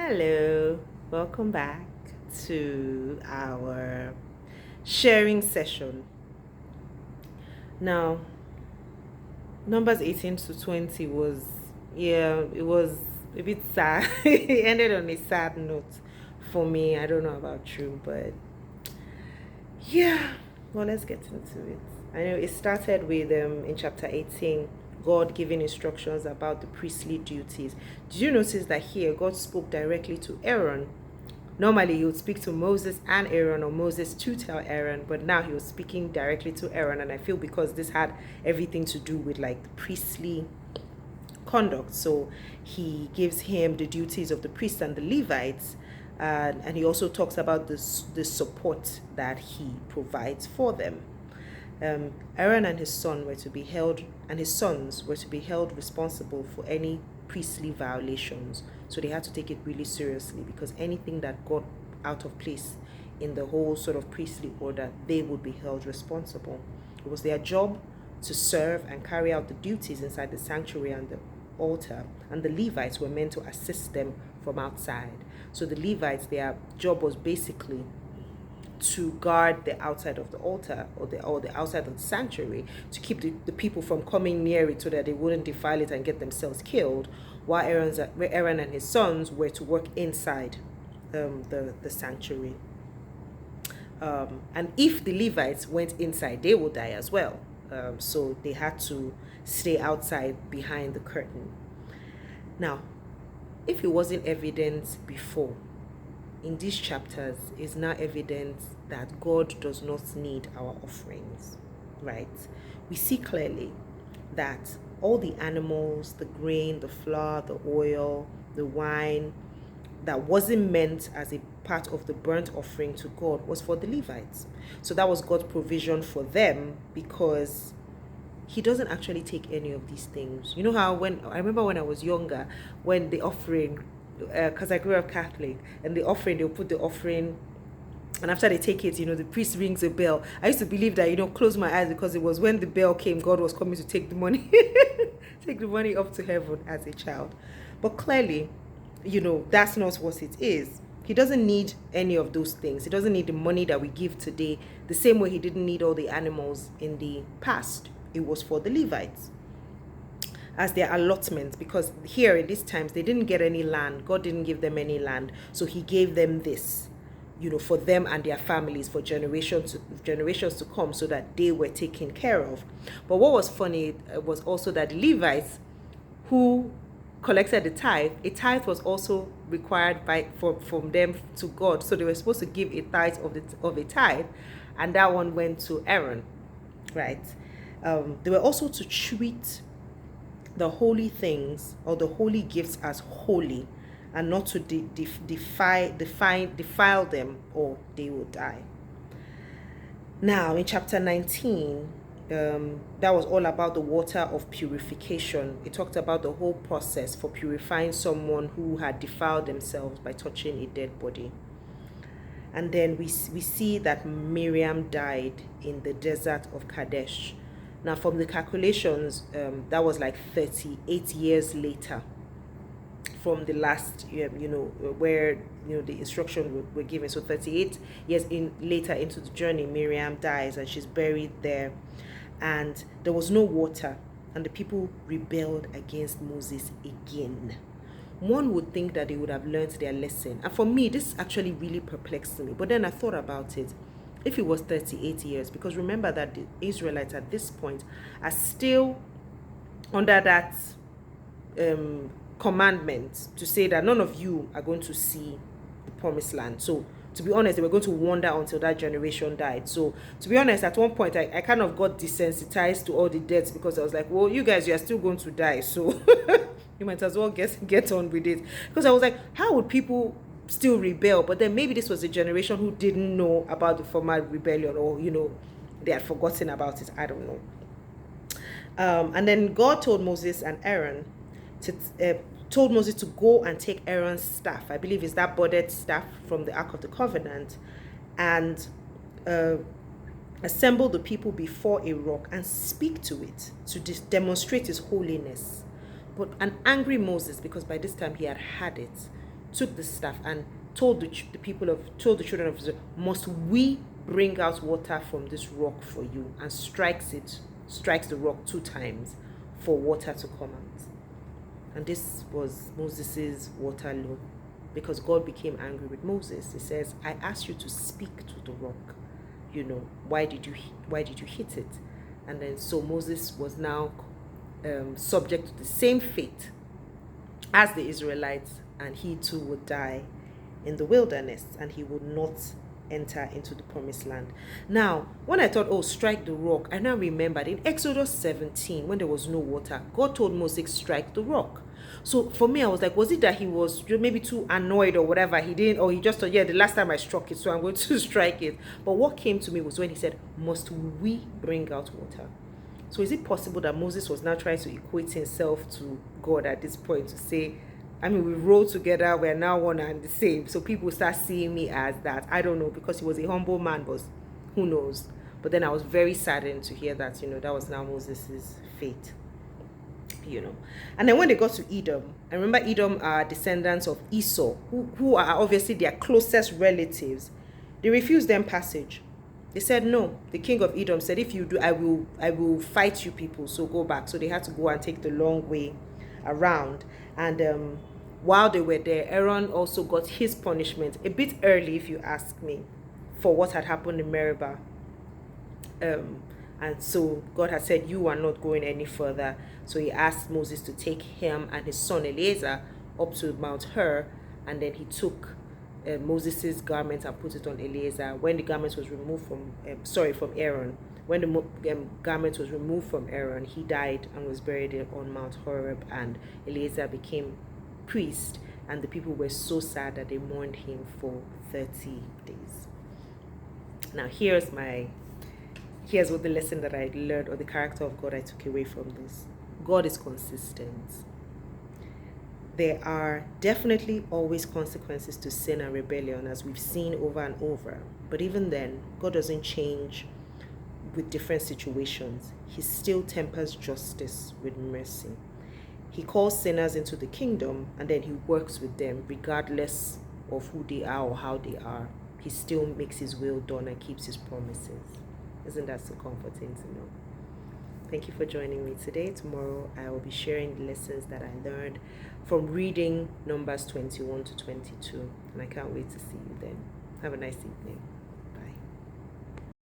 Hello, welcome back to our sharing session. Now, numbers 18 to 20 was, yeah, it was a bit sad. It ended on a sad note for me. I don't know about you, but yeah, well, let's get into it. I know it started with in chapter 18, God giving instructions about the priestly duties. Did you notice that here God spoke directly to Aaron? Normally, he would speak to Moses and Aaron, or Moses to tell Aaron, but now he was speaking directly to Aaron. And I feel because this had everything to do with like the priestly conduct, so he gives him the duties of the priests and the Levites, and he also talks about the support that he provides for them. Aaron and his son were to be held, and his sons were to be held responsible for any priestly violations. So they had to take it really seriously because anything that got out of place in the whole sort of priestly order, they would be held responsible. It was their job to serve and carry out the duties inside the sanctuary and the altar, and the Levites were meant to assist them from outside. So the Levites, their job was basically to guard the outside of the altar, or the outside of the sanctuary, to keep the people from coming near it so that they wouldn't defile it and get themselves killed, while Aaron and his sons were to work inside the sanctuary. And if the Levites went inside, they would die as well. So they had to stay outside behind the curtain. Now, if it wasn't evident before, in these chapters is now evident that God does not need our offerings, right? We see clearly that all the animals, the grain, the flour, the oil, the wine, that wasn't meant as a part of the burnt offering to God was for the Levites. So that was God's provision for them, because he doesn't actually take any of these things. You know how when I remember when I was younger, when the offering, because I grew up Catholic, and the offering, they'll put the offering, and after they take it, the priest rings a bell. I used to believe that, close my eyes, because it was when the bell came, God was coming to take the money, take the money up to heaven as a child. But clearly, that's not what it is. He doesn't need any of those things. He doesn't need the money that we give today, the same way he didn't need all the animals in the past. It was for the Levites as their allotment, because here in these times they didn't get any land. God didn't give them any land, so he gave them this, for them and their families for generations to come, so that they were taken care of. But what was funny was also that the Levites who collected the tithe, a tithe was also required from them to God. So they were supposed to give a tithe of a tithe, and that one went to Aaron, right? They were also to treat the holy things or the holy gifts as holy, and not to defile them, or they will die. Now in chapter 19, that was all about the water of purification. It talked about the whole process for purifying someone who had defiled themselves by touching a dead body. And then we see that Miriam died in the desert of Kadesh. Now, from the calculations, that was like 38 years later from the last, where, the instruction were given. So 38 years later into the journey, Miriam dies, and she's buried there. And there was no water, and the people rebelled against Moses again. One would think that they would have learned their lesson. And for me, this actually really perplexed me. But then I thought about it. If it was 38 years, because remember that the Israelites at this point are still under that commandment to say that none of you are going to see the promised land. So to be honest, they were going to wander until that generation died. So to be honest, at one point I kind of got desensitized to all the deaths, because I was like, well, you guys, you are still going to die, so you might as well get on with it. Because I was like, how would people still rebel? But then maybe this was a generation who didn't know about the former rebellion, or they had forgotten about it. I don't know. And then God told Moses and Aaron told Moses to go and take Aaron's staff. I believe it's that budded staff from the Ark of the Covenant, and assemble the people before a rock and speak to it to demonstrate his holiness. But an angry Moses, because by this time he had had it, took the staff and told told the children of Israel, must we bring out water from this rock for you? And strikes the rock 2 times for water to come out. And this was Moses's Waterloo, because God became angry with Moses. He says, I asked you to speak to the rock. Why did you hit it? And then so Moses was now subject to the same fate as the Israelites, and he too would die in the wilderness, and he would not enter into the promised land. Now, when I thought, strike the rock, I now remembered in Exodus 17, when there was no water, God told Moses, strike the rock. So for me, I was like, was it that he was maybe too annoyed or whatever? He didn't, or he just thought, the last time I struck it, so I'm going to strike it. But what came to me was when he said, must we bring out water? So is it possible that Moses was now trying to equate himself to God at this point, to say, we roll together, we're now one and the same. So people start seeing me as that. I don't know, because he was a humble man, but who knows? But then I was very saddened to hear that, that was now Moses's fate. And then when they got to Edom, I remember Edom are descendants of Esau, who are obviously their closest relatives. They refused them passage. They said, no. The king of Edom said, if you do, I will fight you people, so go back. So they had to go and take the long way around. And while they were there, Aaron also got his punishment a bit early, if you ask me, for what had happened in Meribah. And so God had said, you are not going any further. So he asked Moses to take him and his son Eleazar up to Mount Hor, and then he took Moses' garment and put it on Eleazar. When the garment was removed from Aaron, when the garment was removed from Aaron, he died and was buried on Mount Horeb, and Eleazar became priest, and the people were so sad that they mourned him for 30 days. Now here's what the lesson that I learned, or the character of God I took away from this. God is consistent. There are definitely always consequences to sin and rebellion, as we've seen over and over. But even then, God doesn't change with different situations. He still tempers justice with mercy. He calls sinners into the kingdom, and then he works with them regardless of who they are or how they are. He still makes his will done and keeps his promises. Isn't that so comforting to know? Thank you for joining me today. Tomorrow I will be sharing the lessons that I learned from reading Numbers 21 to 22. And I can't wait to see you then. Have a nice evening.